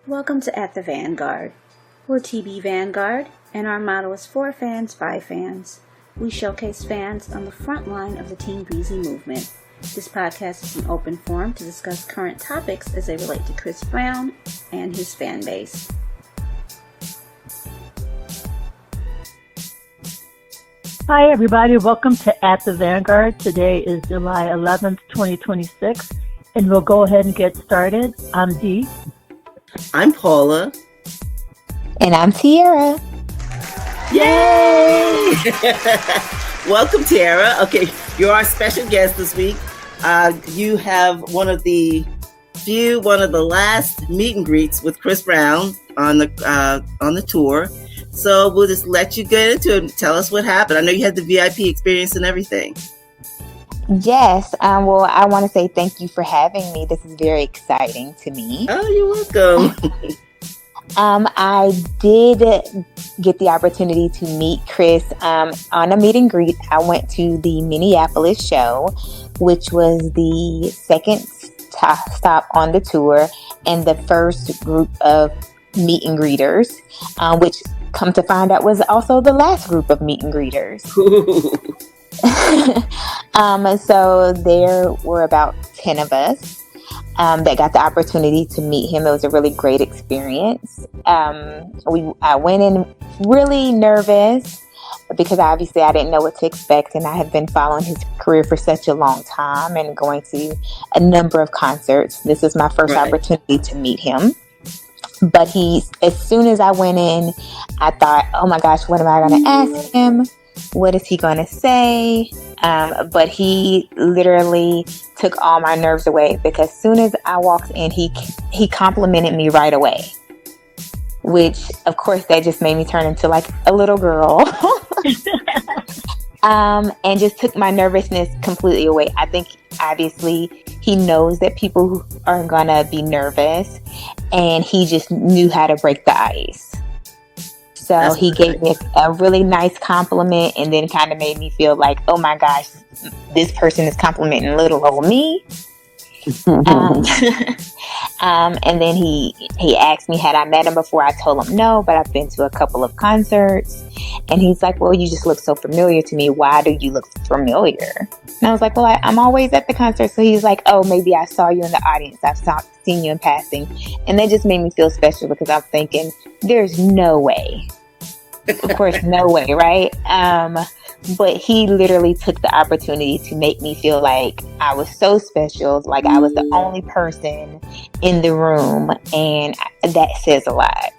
Welcome to At the Vanguard. We're TB Vanguard, and our motto is for fans by fans. We showcase fans on the front line of the TeamBreezy movement. This podcast is an open forum to discuss current topics as they relate to Chris Brown and his fan base. Hi, everybody. Welcome to At the Vanguard. Today is July 11th, 2026, and we'll go ahead and get started. I'm Dee. I'm Paula. And I'm Tiarra. Yay! Welcome, Tiarra. Okay, you're our special guest this week. You have one of the last meet and greets with Chris Brown on the tour. So we'll just let you get into it and tell us what happened. I know you had the VIP experience and everything. Yes. Well, I want to say thank you for having me. This is very exciting to me. Oh, you're welcome. I did get the opportunity to meet Chris on a meet and greet. I went to the Minneapolis show, which was the second stop on the tour and the first group of meet and greeters, which come to find out was also the last group of meet and greeters. So there were about 10 of us that got the opportunity to meet him. It was a really great experience. I went in really nervous because obviously I didn't know what to expect, and I have been following his career for such a long time and going to a number of concerts. This is my first opportunity to meet him. But as soon as I went in, I thought, oh my gosh, what am I going to ask him? What is he going to say? But he literally took all my nerves away, because as soon as I walked in, he complimented me right away, which of course that just made me turn into like a little girl. And just took my nervousness completely away. I think obviously he knows that people are gonna be nervous, and he just knew how to break the ice. So he gave me a really nice compliment, and then kind of made me feel like, oh my gosh, this person is complimenting little old me. And then he asked me, had I met him before? I told him no, but I've been to a couple of concerts. And he's like, well, you just look so familiar to me. Why do you look familiar? And I was like, well, I'm always at the concert. So he's like, oh, maybe I saw you in the audience. I've seen you in passing. And that just made me feel special, because I'm thinking, there's no way. Of course, no way, right? But he literally took the opportunity to make me feel like I was so special, like I was the only person in the room, and that says a lot.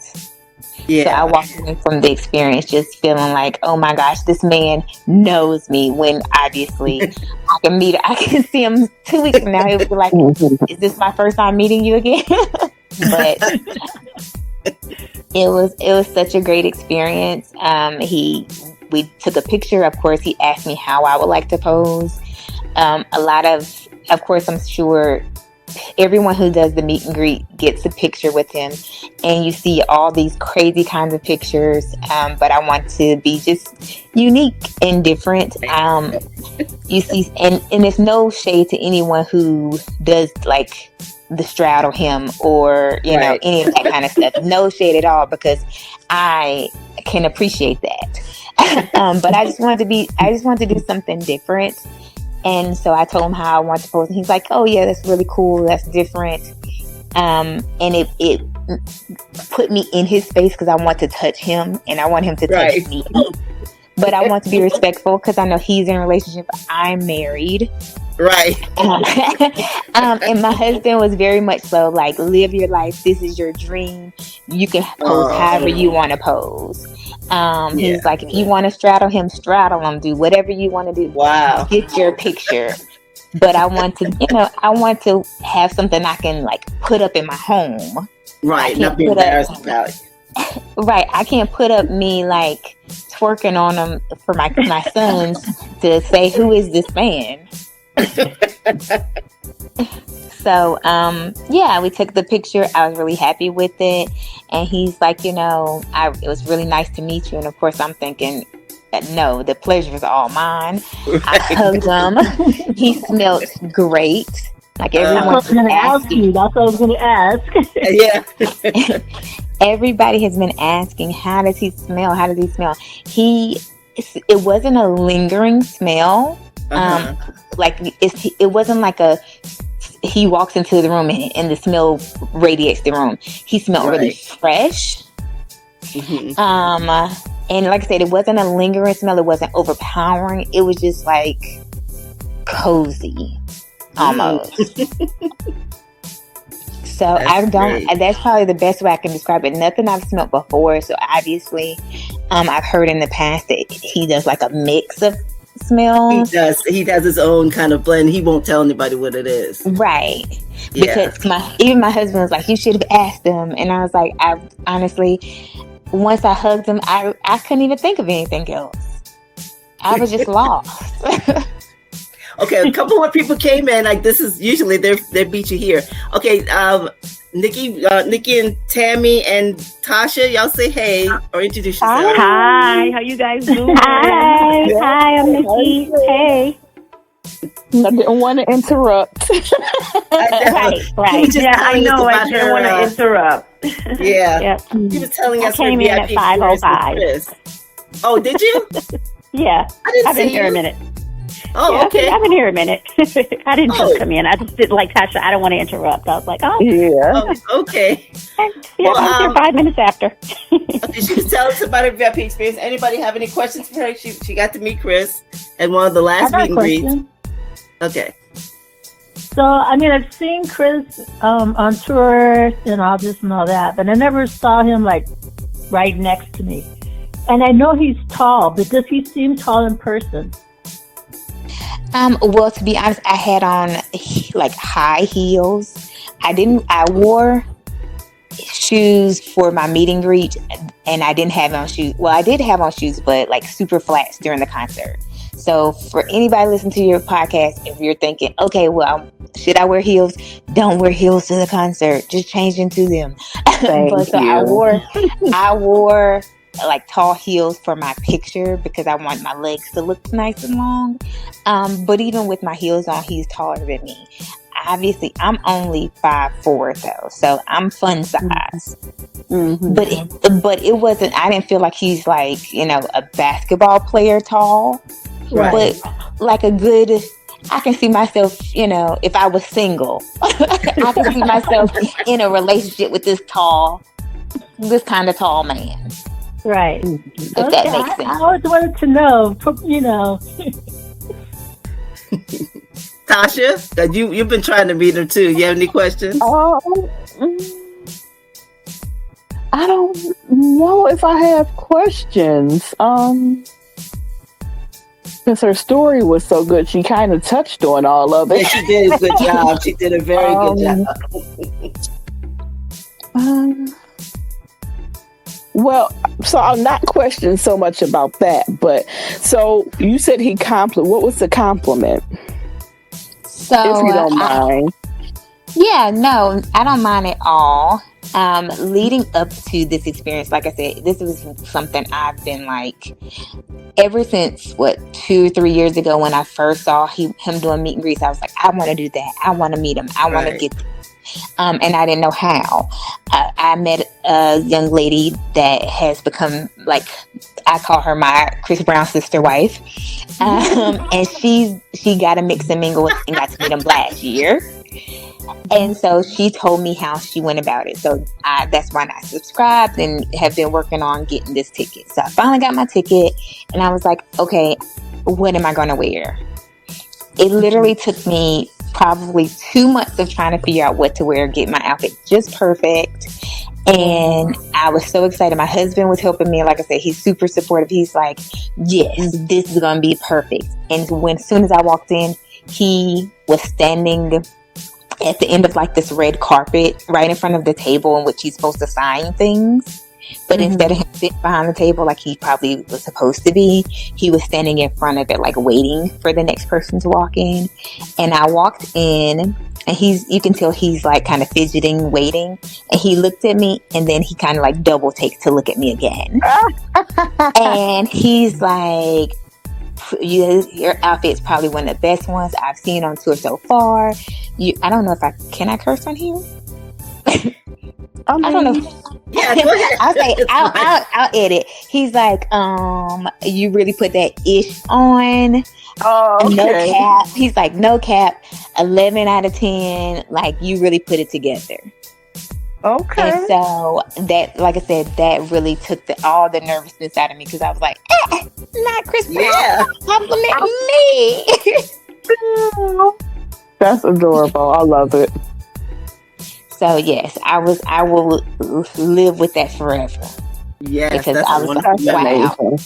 Yeah. So I walked away from the experience just feeling like, oh my gosh, this man knows me, when obviously I can see him 2 weeks from now. He'll be like, is this my first time meeting you again? But it was such a great experience. We took a picture. Of course, he asked me how I would like to pose. Of course, I'm sure everyone who does the meet and greet gets a picture with him, and you see all these crazy kinds of pictures. But I want to be just unique and different. You see, and it's no shade to anyone who does like the straddle him or know any of that kind of stuff. No shade at all, because I can appreciate that. But I just wanted to do something different. And so I told him how I want to pose, and he's like, oh yeah, that's really cool, that's different. And it put me in his space, because I want to touch him and I want him to touch me. But I want to be respectful, because I know he's in a relationship. I'm married. Right. And my husband was very much so like, live your life. This is your dream. You can pose however you want to pose. He's like, if you want to straddle him, do whatever you want to do. Wow. Get your picture. But I want to have something I can like put up in my home. Right. Not be embarrassed about it. Right. I can't put up me like twerking on him for my sons to say, who is this man? So, we took the picture. I was really happy with it. And he's like, it was really nice to meet you. And of course, I'm thinking, no, the pleasure is all mine. I hugged him. He smelled great. Like That's what I everyone's was going to ask asking. you. That's what I was going to ask. Yeah. Everybody has been asking, how does he smell? How does he smell? It wasn't a lingering smell. Uh-huh. It wasn't like he walks into the room and the smell radiates the room. He smelled really Right. fresh. Mm-hmm. And like I said, it wasn't a lingering smell. It wasn't overpowering. It was just like cozy, almost. So that's probably the best way I can describe it. Nothing I've smelled before. So obviously, I've heard in the past that he does like a mix of smells. He does his own kind of blend. He won't tell anybody what it is. Right. Yeah. Because my husband was like, you should have asked him. And I was like, I honestly, once I hugged him, I couldn't even think of anything else. I was just lost. Okay, a couple more people came in. Like, this is usually they beat you here. Okay, Nikki and Tammy and Tasha, y'all say hey or introduce yourselves. Hi, how you guys doing? Hi, I'm Nikki. Hey. I didn't want to interrupt. Right. Yeah, I know. I didn't want to interrupt. Yeah. Yep. She was telling us I came her in at VIP experience with 5:05. Chris. Oh, did you? Yeah. I didn't I've been see here you. a minute. Oh, Yeah, okay. I've been here a minute. I didn't Oh. just come in. I just did like Tasha. I don't want to interrupt. I was like, Yeah. Oh, okay. yeah, I was here 5 minutes after. Okay, she was telling us about her VIP experience. Anybody have any questions for her? She got to meet Chris at one of the I last got meet a and greets. question. Okay. So, I mean, I've seen Chris on tour and all this and all that, but I never saw him like right next to me. And I know he's tall, but does he seem tall in person? Well, to be honest, I had on like high heels. I wore shoes for my meet and greet, and I didn't have on shoes. Well, I did have on shoes, but like super flats during the concert. So for anybody listening to your podcast, if you're thinking, okay, well, should I wear heels? Don't wear heels to the concert. Just change into them. But so I wore like tall heels for my picture because I want my legs to look nice and long. But even with my heels on, he's taller than me. Obviously, I'm only 5'4" though, so I'm fun size. Mm-hmm. But it wasn't. I didn't feel like he's like a basketball player tall. Right. But like a good, I can see myself, if I was single, I can see myself in a relationship with this kind of tall man. Right. If that makes sense. I always wanted to know, Tasha, you've been trying to meet her too. You have any questions? I don't know if I have questions. Because her story was so good, she kind of touched on all of it. Yeah, she did a good job. She did a very good job. Well, so I'm not questioning so much about that, but so you said what was the compliment? So If you don't mind. Yeah, no, I don't mind at all. Leading up to this experience, like I said, this was something I've been like ever since 2 or 3 years ago when I first saw him doing meet and greets. I was like, I want to do that. I want to meet him. I want to get this. And I didn't know how. I met a young lady that has become like, I call her my Chris Brown sister wife. And she got a mix and mingle and got to meet him last year. And so she told me how she went about it. So that's why I subscribed and have been working on getting this ticket. So I finally got my ticket and I was like, okay, what am I going to wear? It literally took me probably 2 months of trying to figure out what to wear, get my outfit just perfect. And I was so excited. My husband was helping me. Like I said, he's super supportive. He's like, yes, this is going to be perfect. And as soon as I walked in, he was standing at the end of like this red carpet right in front of the table in which he's supposed to sign things. But instead of him sitting behind the table like he probably was supposed to be, he was standing in front of it like waiting for the next person to walk in. And I walked in and you can tell he's like kind of fidgeting, waiting. And he looked at me and then he kind of like double takes to look at me again. And he's like, your outfit's probably one of the best ones I've seen on tour so far. I don't know if can I curse on here? I don't know. Yeah, go ahead. I'll say I'll edit. He's like, you really put that ish on. Oh, okay. No cap. He's like, no cap. 11 out of 10. Like, you really put it together. Okay. And so that, like I said, that really took all the nervousness out of me because I was like, not Chris Brown. Yeah. Compliment me. That's adorable. I love it. So yes, I will live with that forever. Yes, because that's I was like, wow.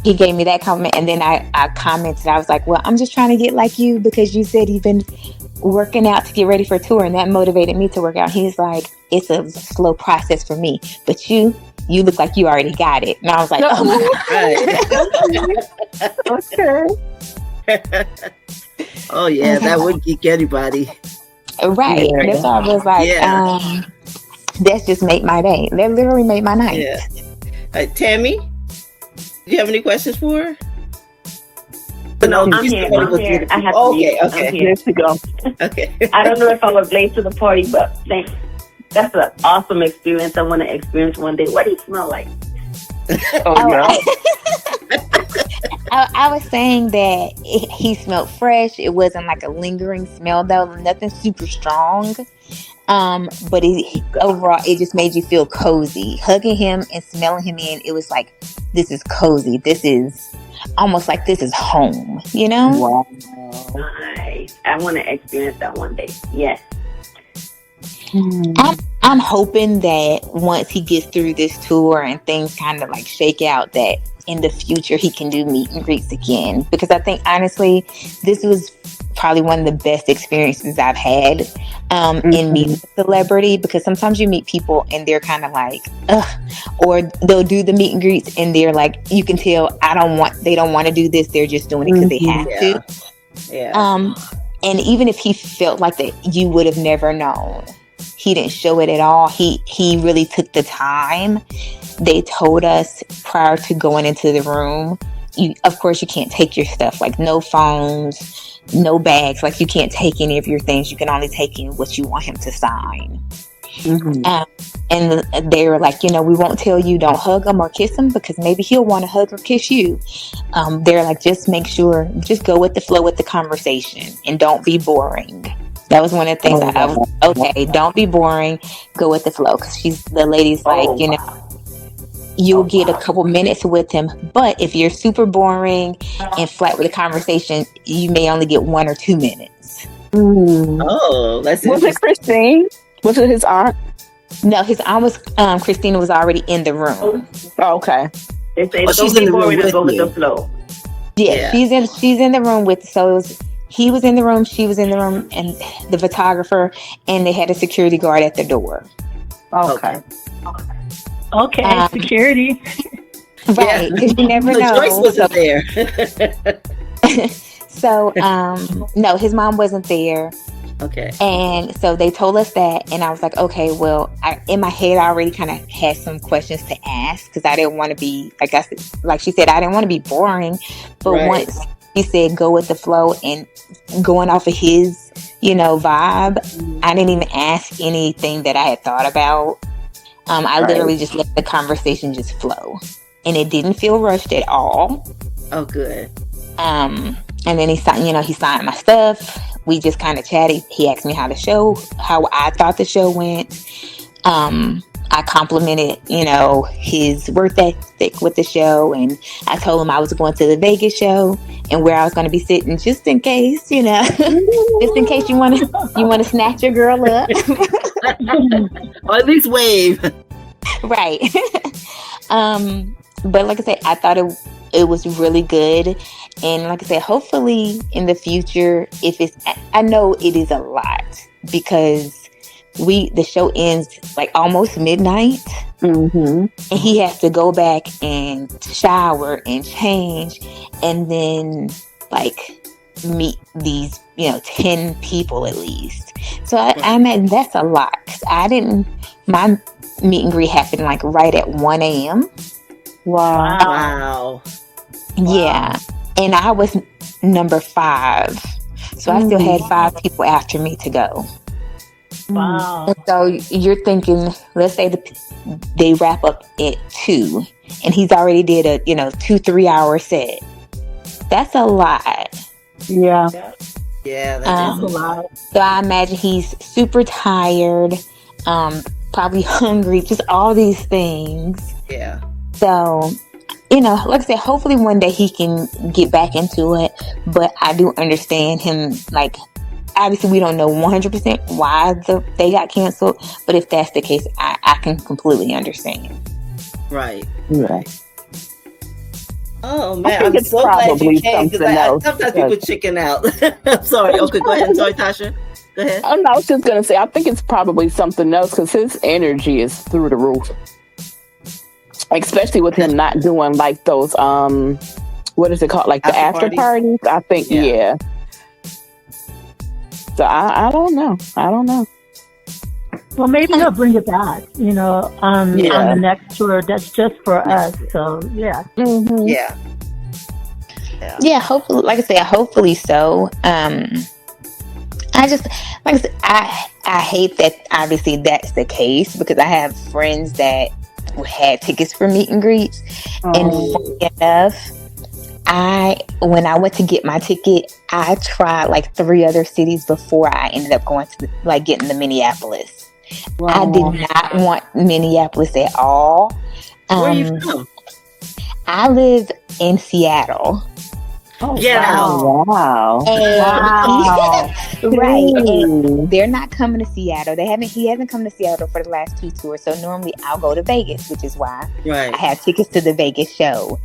He gave me that compliment, and then I commented. I was like, well, I'm just trying to get like you because you said you've been working out to get ready for a tour, and that motivated me to work out. He's like, it's a slow process for me, but you look like you already got it. And I was like, oh my God. Okay. Oh yeah, that would geek anybody. Right. Yeah. That's why I was like, that's just made my day. That literally made my night. Yeah. Tammy, do you have any questions for her? No, I'm here. I have to okay. I'm here to go. Okay. I don't know if I was late to the party, but thanks. That's an awesome experience. I want to experience one day. What do you smell like? I was saying that he smelled fresh. It wasn't like a lingering smell though. Nothing super strong. But overall, it just made you feel cozy. Hugging him and smelling him in, it was like, this is cozy. This is almost like this is home, you know? Wow. Nice. I want to experience that one day. Yes. I'm hoping that once he gets through this tour and things kind of like shake out, that in the future he can do meet and greets again, because I think honestly this was probably one of the best experiences I've had in meeting a celebrity, because sometimes you meet people and they're kind of like or they'll do the meet and greets and they're like, you can tell they don't want to do this, they're just doing it because they have to. And even if he felt like that you would have never known, he didn't show it at all. He really took the time. They told us prior to going into the room, of course you can't take your stuff, like no phones, no bags, like you can't take any of your things. You can only take in what you want him to sign. And they were like, we won't tell you don't hug him or kiss him because maybe he'll want to hug or kiss you. They're like, just make sure, just go with the flow with the conversation and don't be boring. That was one of the things I was okay. Don't be boring. Go with the flow, because the lady's like, you'll get a couple minutes with him, but if you're super boring and flat with the conversation, you may only get 1 or 2 minutes. Oh, that's was it Christine? Was it his aunt? No, his aunt was Christina was already in the room. Oh, okay. They say don't be boring and go with the flow. Yeah, she's in the room with. So it was. He was in the room, she was in the room, and the photographer, and they had a security guard at the door. Okay. Security. Right, because you never know. Joyce wasn't there. So, no, his mom wasn't there. Okay. And so they told us that, and I was like, okay, well, in my head, I already kind of had some questions to ask, because I didn't want to be, like she said, I didn't want to be boring. But once he said go with the flow and going off of his, vibe, I didn't even ask anything that I had thought about. I literally just let the conversation just flow, and it didn't feel rushed at all. Oh, good. And then he signed my stuff. We just kind of chatted. He asked me how I thought the show went. I complimented, his work ethic with the show, and I told him I was going to the Vegas show and where I was going to be sitting, just in case, just in case you want to snatch your girl up, or at least wave. Right. But like I said, I thought it was really good, and like I said, hopefully in the future, I know it is a lot, because the show ends like almost midnight, and he has to go back and shower and change, and then like meet these 10 people at least. So I mean, that's a lot. My meet and greet happened like right at 1 a.m. Wow. Yeah. and I was number 5. So I still had 5 people after me to go. Wow. And so you're thinking, let's say they wrap up at 2, and he's already did a 2-3 hour set. That's a lot. Yeah. Yeah, that is a lot. So I imagine he's super tired, probably hungry, just all these things. Yeah. So, like I said, hopefully one day he can get back into it. But I do understand him. Like, obviously, we don't know 100% why they got canceled. But if that's the case, I can completely understand. Right. Right. Oh I man, think I'm it's so glad you probably came because something else, sometimes because- people chicken out. I'm sorry. Okay, go ahead. I'm sorry, Tasha. Go ahead. Oh, no, I was just going to say, I think it's probably something else because his energy is through the roof. Especially with him not doing like those, what is it called? Like the after parties? I think, yeah. So I don't know. Well, maybe he'll bring it back, on the next tour. That's just for us. So, yeah. Mm-hmm. Yeah. Yeah, hopefully, like I said, hopefully so. I just, like I said, I hate that obviously that's the case because I have friends that had tickets for meet and greets. And funny enough, when I went to get my ticket, I tried like 3 other cities before I ended up going to getting to Minneapolis. Wow. I did not want Minneapolis at all. Where are you from? I live in Seattle. Oh, Yeah. Wow. Right. And they're not coming to Seattle. He hasn't come to Seattle for the last 2 tours. So normally I'll go to Vegas, which is why I have tickets to the Vegas show.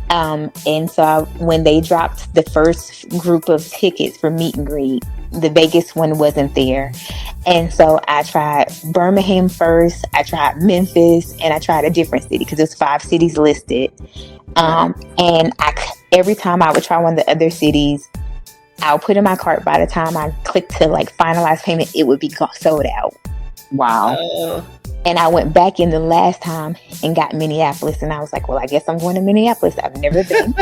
And so when they dropped the first group of tickets for meet and greet, the Vegas one wasn't there. And so I tried Birmingham first, I tried Memphis, and I tried a different city because there's 5 cities listed. And every time I would try one of the other cities, I'll put in my cart. By the time I clicked to finalize payment, it would be sold out. Wow. And I went back in the last time and got Minneapolis, and I was like, well, I guess I'm going to Minneapolis. I've never been.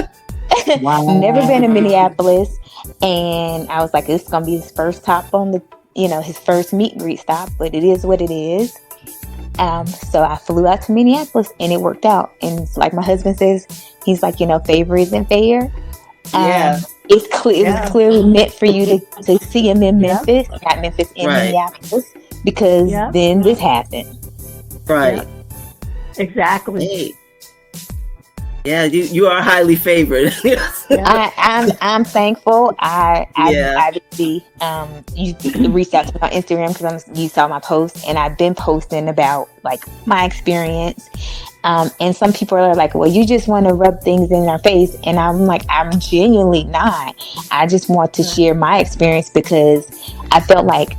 Never been to Minneapolis. And I was like, this is going to be his first stop on his first meet and greet stop, but it is what it is. So I flew out to Minneapolis and it worked out. And like my husband says, he's like, favor isn't fair. It was clearly meant for you to see him in Memphis, not Memphis, in Minneapolis, because then this happened. Right. Yeah. Exactly. Hey. Yeah, you are highly favored. I'm thankful. I obviously you reached out to me on Instagram because you saw my post, and I've been posting about my experience. And some people are like, well, you just want to rub things in our face, and I'm like, I'm genuinely not. I just want to share my experience because I felt like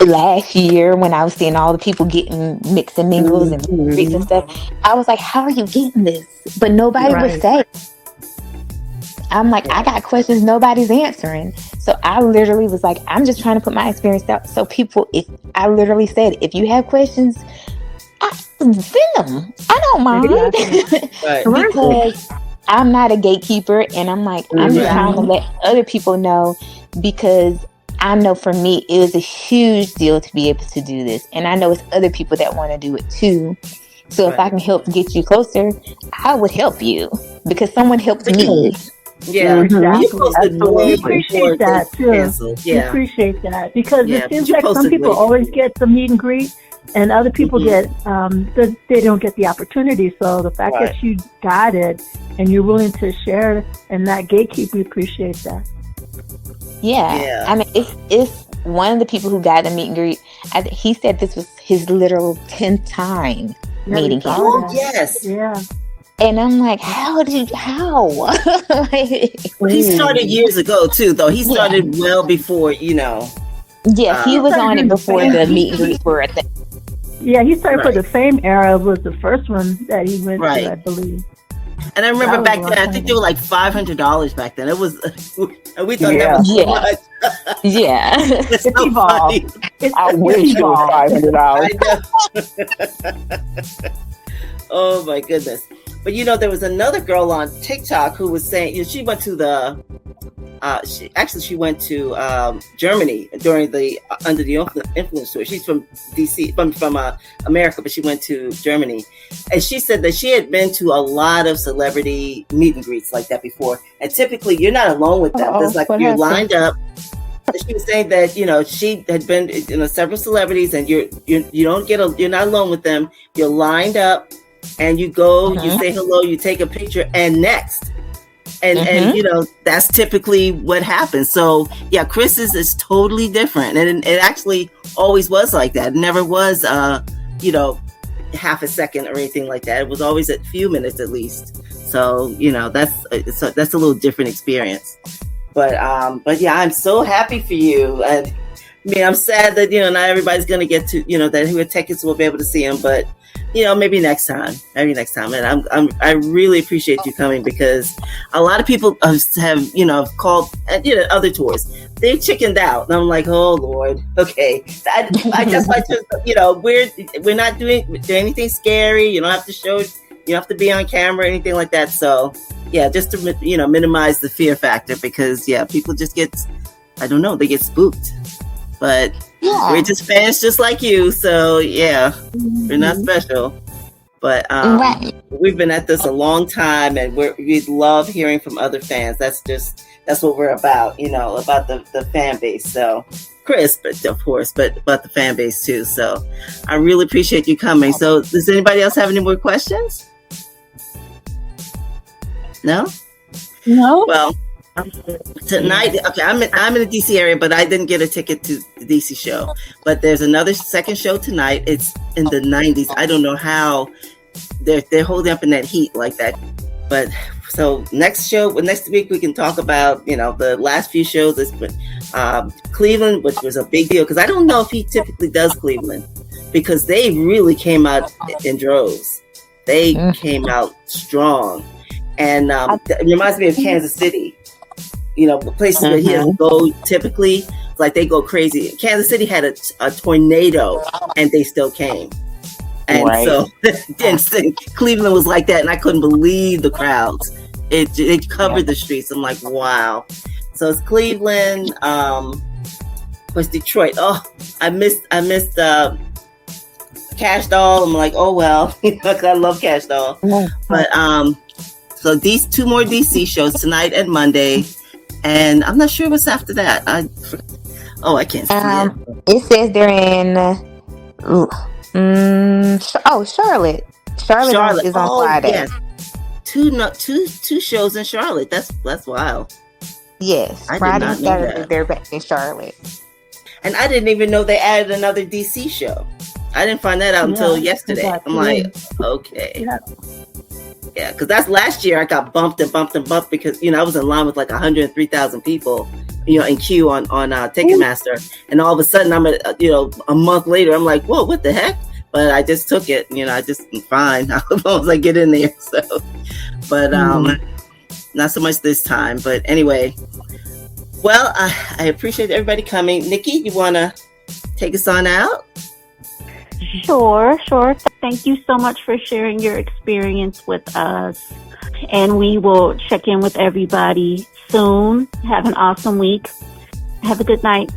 last year when I was seeing all the people getting mix and mingles and treats and stuff, I was like, how are you getting this? But nobody would say. I'm like, I got questions nobody's answering. So I literally was like, I'm just trying to put my experience out. So I literally said, if you have questions, send them. I don't mind. Because I'm not a gatekeeper, and I'm like, I'm just trying to let other people know, because I know for me, it was a huge deal to be able to do this. And I know it's other people that want to do it too. So if I can help get you closer, I would help you, because someone helped me. Yeah, exactly. We appreciate that too. We appreciate that, because it seems like some people always get the meet and greet, and other people get they don't get the opportunity. So the fact that you got it and you're willing to share and not gatekeep, we appreciate that. Yeah. I mean, it's one of the people who got the meet and greet. He said this was his literal 10th time meeting him. Oh, yes. Yeah. And I'm like, how? He started years ago too, though. He started well before, Yeah, he was on it before the meet and greet were a thing. Yeah, he started for the Fame era, was the first one that he went to, I believe. And I remember back then, I think they were like $500 back then. It was, we thought that was so much. It's so funny. I wish it was $500. I know. Oh my goodness. But there was another girl on TikTok who was saying, she went to the she went to Germany during the Under the Influence tour. She's from DC, from America, but she went to Germany, and she said that she had been to a lot of celebrity meet and greets like that before, and typically you're not alone with them. It's like you're lined up. She was saying that she had been several celebrities, and you're not alone with them. You're lined up, and you go, you say hello, you take a picture, and next. And that's typically what happens. So yeah, Chris's is totally different, and it actually always was like that. It never was half a second or anything like that. It was always a few minutes at least. So that's a little different experience. But yeah, I'm so happy for you. And I mean, I'm sad that not everybody's gonna get to that who had tickets will be able to see him, but maybe next time. And I really appreciate you coming, because a lot of people have called other tours. They chickened out, and I'm like, oh Lord, okay. I just like to we're not doing anything scary. You don't have to show. You don't have to be on camera or anything like that. So yeah, just to minimize the fear factor, because people just get, I don't know, they get spooked. But we're just fans just like you, so yeah, we're not special. But we've been at this a long time, and we love hearing from other fans. That's what we're about, about the fan base. So Chris, but of course, but the fan base too. So I really appreciate you coming. So does anybody else have any more questions? No? Well, tonight, okay, I'm in the DC area, but I didn't get a ticket to the DC show. But there's another second show tonight. It's in the 90s. I don't know how they're holding up in that heat like that. But so next week we can talk about the last few shows. It's Cleveland, which was a big deal, because I don't know if he typically does Cleveland, because they really came out in droves. They came out strong, and it reminds me of Kansas City. Places where he doesn't go typically, like they go crazy. Kansas City had a tornado, and they still came. And so Cleveland was like that, and I couldn't believe the crowds. It covered the streets. I'm like, wow. So it's Cleveland. What's Detroit? Oh, I missed Cash Doll. I'm like, oh well, I love Cash Doll. But so these two more DC shows tonight and Monday. And I'm not sure what's after that. I can't see it. It says they're in Charlotte. Charlotte is on Friday. Yes. Two shows in Charlotte. That's wild. Yes, Friday and Saturday they're back in Charlotte. And I didn't even know they added another DC show. I didn't find that out until yesterday. Exactly. I'm like, okay. Yeah, because that's last year I got bumped because I was in line with like 103,000 people, in queue on Ticketmaster, and all of a sudden I'm a month later I'm like, whoa, what the heck? But I just took it, I just fine as long as I get in there. So, but not so much this time. But anyway, well, I appreciate everybody coming. Nikki, you want to take us on out? Sure. Thank you so much for sharing your experience with us. And we will check in with everybody soon. Have an awesome week. Have a good night.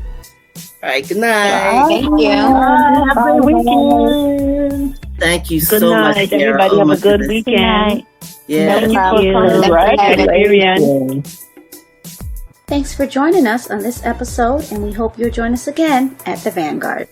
All right, good night. Thank you. Have a great weekend. Thank you Good so night, much. everybody. Have a good weekend. Yeah. Thank you. Thanks for joining us on this episode, and we hope you'll join us again at the Vanguard.